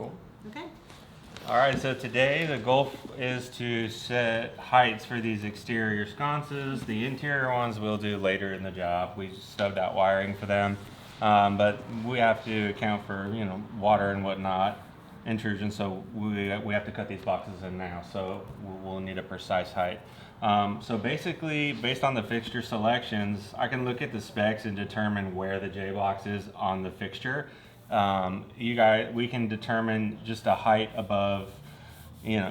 Cool. Okay. All right, so today the goal is to set heights for these exterior sconces. The interior ones we'll do later in the job. We stubbed out wiring for them, but we have to account for water and whatnot, intrusion. So we have to cut these boxes in now. So we'll need a precise height. So basically, based on the fixture selections, I can look at the specs and determine where the J box is on the fixture. We can determine just a height above,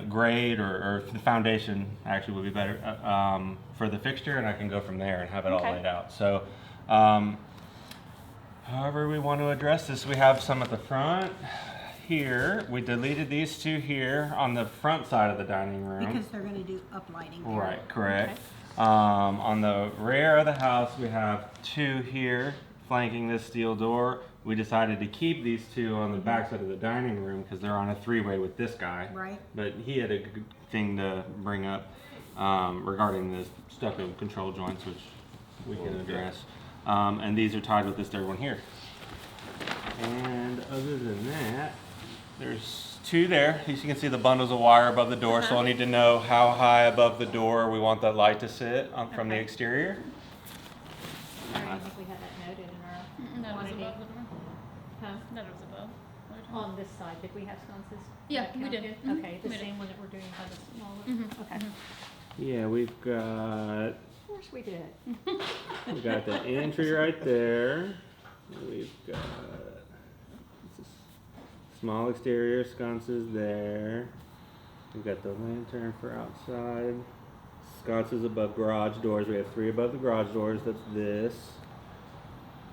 grade or the foundation actually would be better for the fixture, and I can go from there and have it all laid out. So, however we want to address this, we have some at the front here. We deleted these two here on the front side of the dining room. Because they're going to do uplighting there. Right, correct. Okay. On the rear of the house, we have two here flanking this steel door. We decided to keep these two on the back side of the dining room because they're on a three-way with this guy. Right. But he had a good thing to bring up regarding the stucco control joints, which we can address. And these are tied with this third one here. And other than that, there's two there. As you can see, the bundles of wire above the door, so I'll need to know how high above the door we want that light to sit from the exterior. I don't think we had that noted in our quantity. Above the door. Huh? That it was above. On this side, did we have sconces? Yeah, we did. Counted? Mhm. Okay, the We did. same one that we're doing by the smaller? Mhm. Okay. Yeah, we've got Of course we did. the entry right there. We've got small exterior sconces there. We've got the lantern for outside. Sconces above garage doors. We have three above the garage doors. That's this.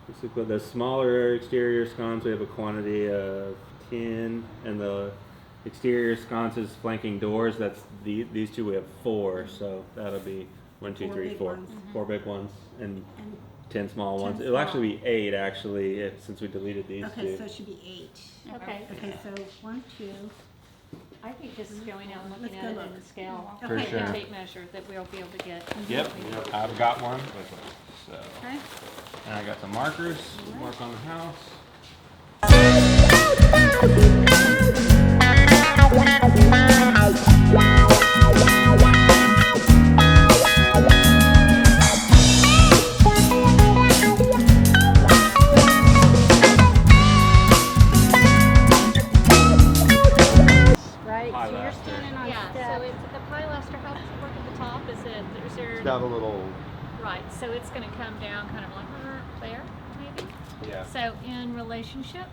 Basically, the smaller exterior sconce, we have a quantity of 10, and the exterior sconces flanking doors, that's these two, we have 4. So that'll be 1, 2, 3, 4. 4 big ones and 10 small ones. It'll actually be 8 since we deleted these two. Okay, so it should be 8. Okay. Okay, so 1, 2. I think just going out and looking Let's at go it look. in the scale. For and sure. the tape measure that we'll be able to get. Yep, I've got one. So, Okay. and I got some markers. Mark on the house. Right, so you're Pilaster. standing on Yeah, step. so it's the pilaster, how does it work at the top? Is there? It's got a little. Right, so it's gonna come down kind of like there, maybe? Yeah. So in relationship,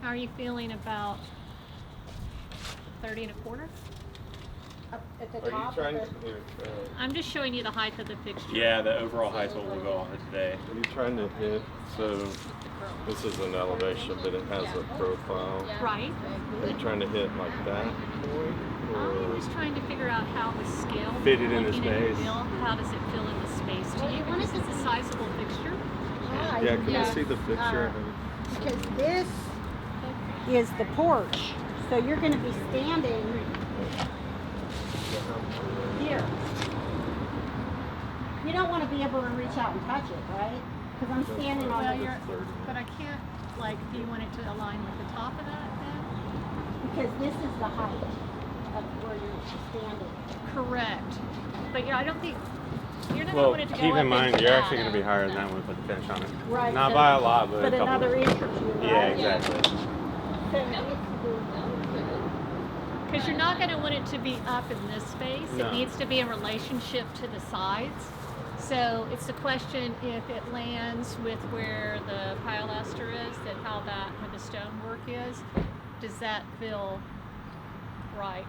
how are you feeling about 30 1/4? Up at the Are you top. trying of to? the- I'm just showing you the height of the fixture. Yeah, the overall height's what we'll go on today. Are you trying to hit? So this is an elevation, but it has a profile. Right. Are you trying to hit like that point, I'm or just trying to figure out how the scale. Fit it in the looking at your space. bill, how does it fill in the space to you? Because it's a sizable fixture. Right. yeah? Can I see the picture? Because this is the porch, so you're going to be standing here. You don't want to be able to reach out and touch it, right? Because I'm standing on Well, the, but I can't, do you want it to align with the top of that then? because this is the height of where you're standing. Correct. But yeah, I don't think, you're not Well, going to go keep up in mind, into you're that. actually going to be higher than that when we put the finish on it. Right. Not so- by a lot, but a couple. another inch or two, right? Yeah, exactly. So it needs to Because you're not going to want it to be up in this space. No. It needs to be in relationship to the sides. So it's the question if it lands with where the pilaster is, that how the stonework is. Does that feel right?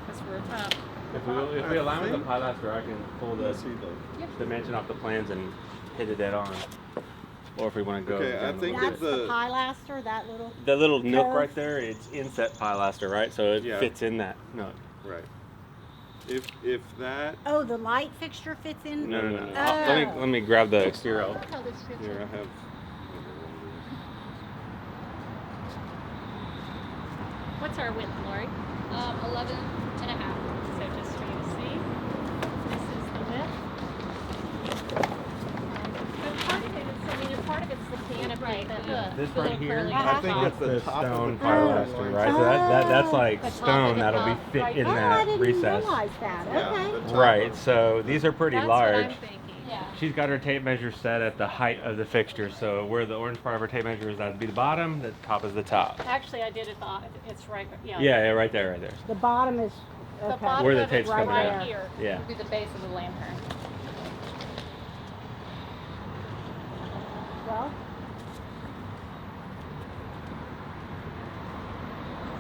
Because we're up. If we align with the pilaster, I can pull the I see the. dimension off the plans and hit it dead on. Or if we want to go Okay, I down a think little That's bit. the pilaster, that little. The little nook curve. right there, it's inset pilaster, right? So it Yeah. fits in that nook. Right. If that. Oh, the light fixture fits in? No. Oh. Let me grab the exterior. Look how this fits Here in. I have. What's our width, Lori? 11 and a half. So just for you to see, this is the width. The front Right, the hook. This the right little here, curly I hook. think that's it's the the top of the stone pile pilaster, right? So that's like The top of stone the that'll be pile, fit right. in Oh, I that didn't recess. realize that. Yeah, Okay. the top Right, of- so these are pretty That's large. what I'm thinking. Yeah. She's got her tape measure set at the height of the fixture, so where the orange part of her tape measure is, that'd be the bottom, the top is the top. Actually, I did it, it's right, yeah. Yeah, right there, right there. The bottom is The okay. bottom Where the of it's tape's coming right out. here. Yeah. Would be the base of the lantern. Well,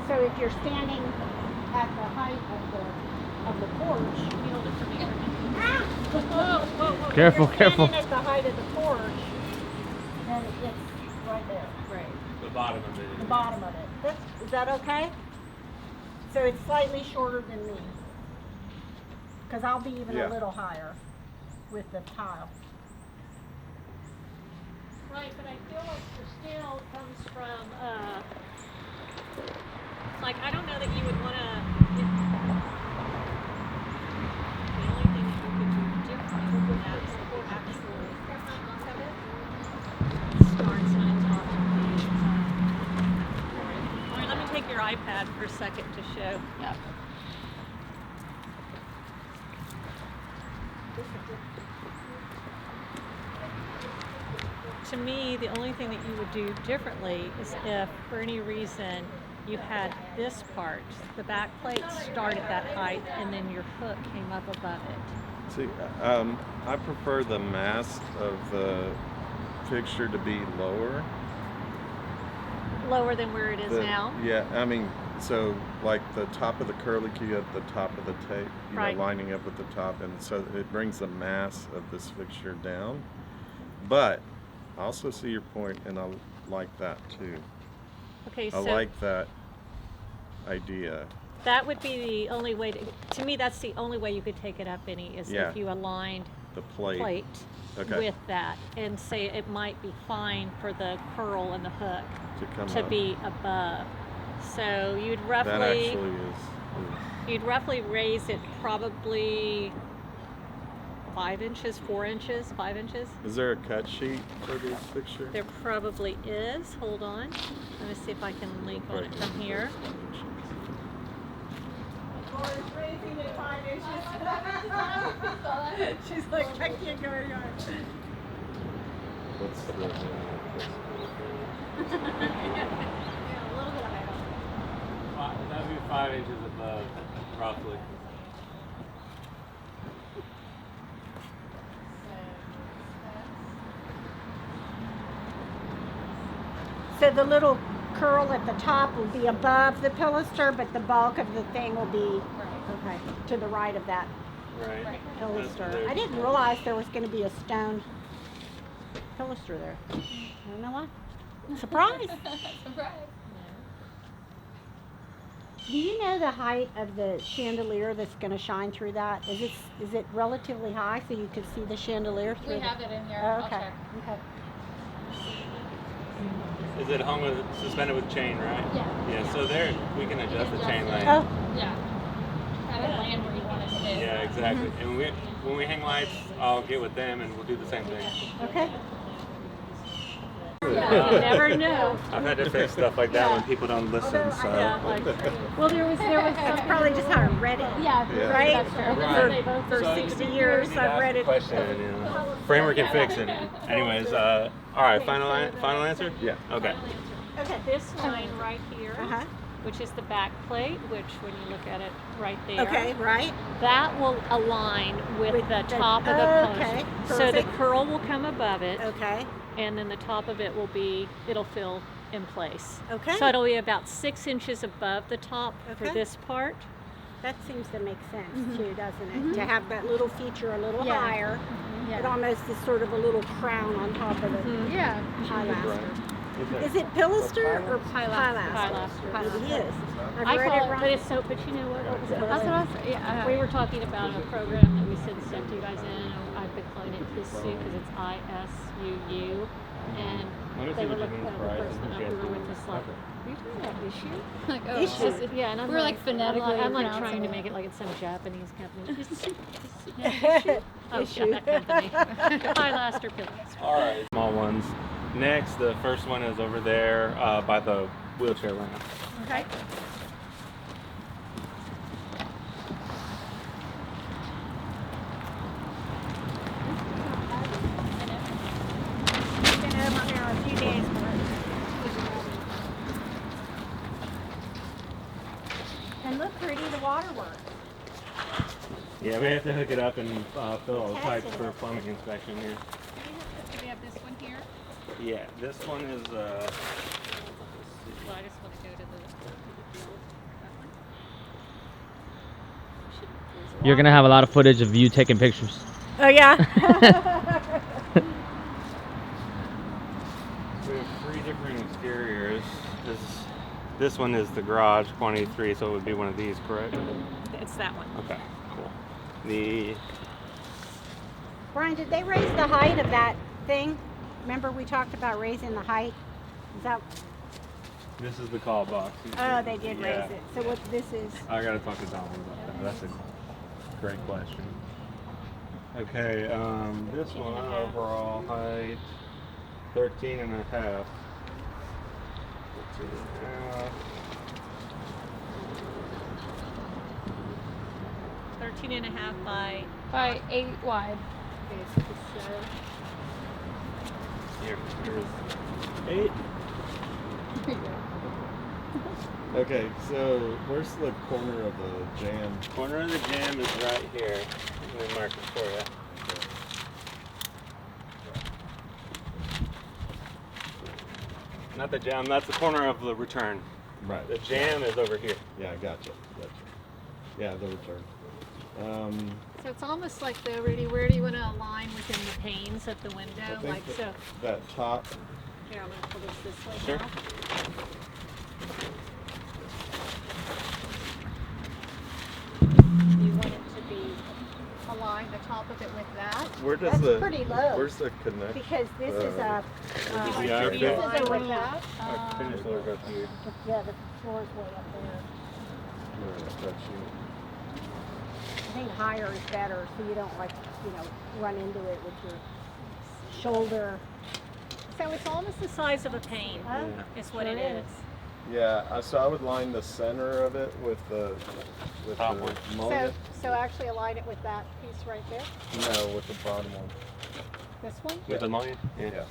so if you're standing at the height of the porch, You hold it for me. ah! Careful, If you're careful. standing at the height of the porch, then it's right there, Right. The bottom of it. the bottom of it. Is that okay? So it's slightly shorter than me, because I'll be even Yeah. a little higher with the tile. Right, but I feel like your scale comes from, like, I don't know that you would want to, the only thing that you could do different than that is the actual thickness of it. It starts on top of the, all right, let me take your iPad for a second to show. Yep. To me, the only thing that you would do differently is if, for any reason, you had this part, the back plate start at that height, and then your hook came up above it. See, I prefer the mass of the fixture to be lower. Lower than where it is The- now. Yeah, I mean, so like the top of the curly key at the top of the tape, you Right. know, lining up with the top, and so it brings the mass of this fixture down. But I also see your point, and I like that too. Okay, I so like that idea. that would be the only way to me, that's the only way you could take it up any is Yeah. if you aligned The plate. plate Okay. with that and say it might be fine for the curl and the hook to come to up. be above. So you'd That roughly actually is you'd roughly raise it probably 5 inches, 4 inches, 5 inches. Is there a cut sheet for this fixture? There probably is. Hold on. Let me see if I can link on it from here. Laura's raising it 5 inches. She's like, I can't go anywhere. What's the? That'd be 5 inches above, roughly. So the little curl at the top will be above the pilaster, but the bulk of the thing will be okay to the right of that Right. pilaster. I didn't realize there was going to be a stone pilaster there. I don't know why. Surprise! Surprise. Do you know the height of the chandelier that's going to shine through that? Is it relatively high so you could see the chandelier through? We have it in here. Oh, I'll okay. check. Okay. Is it hung with, suspended with chain, right? Yeah. Yeah, so there, we can adjust the chain length. Oh, Yeah. Have it land where you want it to be. Yeah, exactly. And when we hang lights, I'll get with them and we'll do the same thing. okay. You never know. I've had to fix stuff like that when people don't listen, so. Yeah, like, Well, there was that's probably just how I read it. Yeah. Yeah. Right? Right. For 60 years, I've read it. Question, you know. Framework can fix it. Anyways, all right, final answer? Yeah. Okay. Okay. this line right here, Uh-huh. which is the back plate, which when you look at it right there, Okay, right? that will align with, With the the- top of the okay, post. So the perfect. curl will come above it, Okay. and then the top of it it'll fill in place. Okay. So it'll be about 6 inches above the top for Okay. this part. That seems to make sense too, doesn't it? To have that little feature a little Yeah. higher. Yeah. It almost is sort of a little crown on top of it. Yeah. Pilaster. Is it pilaster or pilaster? Pilaster. It is. I've I read call it it, wrong. but it's so. But you know what? It was That's what I was saying. Yeah. We were talking about a program that we send stuff to you guys in. And I've been calling it ISUU because it's ISUU, and Let me see they were what looking you at mean the by person that we ISUU. were with just like, are you talking about issue? Like, oh, Issue. it's just- Yeah, and I'm We were, like, I'm phonetically I'm like pronouncing trying to it. make it like it's some Japanese company. ISUU. Yeah, ISUU. Oh, Issue. yeah, that company. Pilaster, pilaster. All right. Small ones. Next, the first one is over there by the wheelchair ramp. Okay. Been over there a few days, and look, pretty, the waterworks. Yeah, we have to hook it up and fill all the Test pipes it. for plumbing inspection here. Do we have this one here? Yeah, this one is Well, I just want to go to the field. That one? You're gonna have a lot of footage of you taking pictures. Oh yeah. we have 3 different exteriors. This one is the garage, quantity 3, so it would be one of these, correct? It's that one. Okay, cool. The Brian, did they raise the height of that thing? Remember we talked about raising the height? Is that? this is the call box. Oh, they did Yeah. raise it. So what this is? I gotta talk to Donald about that. That's a great question. Okay, this 13 one and a half. overall height 13 and a half. 13 and a half. 13 and a half by, By 8 wide. Here's 8. Okay, so where's the corner of the jam? Corner of the jam is right here. Let me mark it for you. Not the jam, that's the corner of the return. Right. The jam is over here. Yeah, gotcha. Yeah, the return. so it's almost like the, Rudy, where do you want to align within the panes of the I window? think Like that- so. that top. Here, I'm going to pull this way Sure. now. You want it to be align the top of it with that. Where does That's the? pretty low. Where's the connection? Because this is a. the this outfit? is a Align with ramp. that. I finished the work up here. Yeah, the floor's way up there. I think higher is better, so you don't run into it with your shoulder. So it's almost the size of a pane, Huh? is what Sure it is. is. Yeah, so I would line the center of it with the Top one. mullion. So actually align it with that piece right there. No, with the bottom one. This one. With the mullion? Yeah.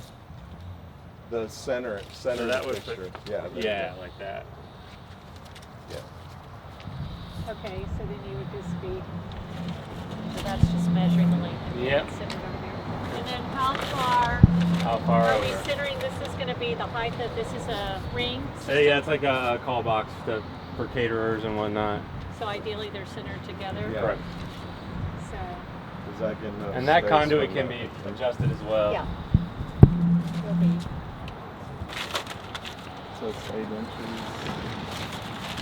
The center So that of the was picture. the- Yeah. Yeah, like that. Yeah. Okay, so then you would just be. So that's just measuring the length. of it, Yep. sitting over there. And then how far How far are over? we considering this is going to be the height of this is a ring? Yeah, it's like a call box for caterers and whatnot. So ideally they're centered together. Yeah. Correct. So Is that getting enough And that space conduit from can the- be adjusted as well. yeah. Will be. So it's 8 inches.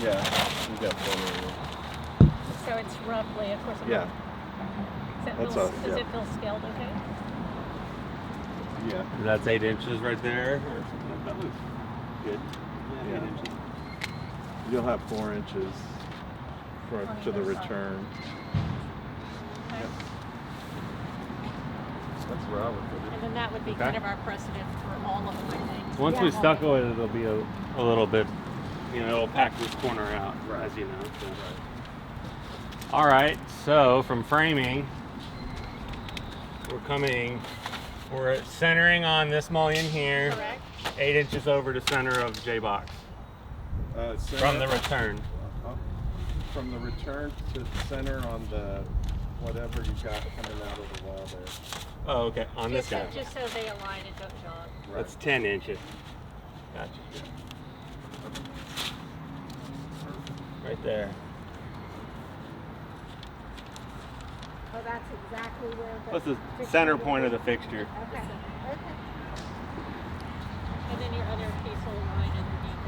Yeah, you got plenty of room. So it's roughly, of course. Yeah. Does That's it yeah. feel scaled okay? Yeah. That's 8 inches right there. Or something like that looks good. Yeah, 8 Yeah. inches. You'll have 4 inches On to the either side. return. Okay. That's where I would put And it. then that would be Okay. kind of our precedent for all of them, I think. Once we Yeah. stucco it, it'll be a little bit, it'll pack this corner out, Right. as you know. So. All right, so from framing, we're centering on this mullion here, Correct? 8 inches over the center of J box from the return. From the return to center on the whatever you got coming out of the wall there. Oh, okay, on this guy. Just so they align and don't jog. That's 10 inches. Gotcha. Right there. Oh, that's exactly where the. What's the fixture center will point of be. the fixture? Okay. Okay. And then your other piece will align underneath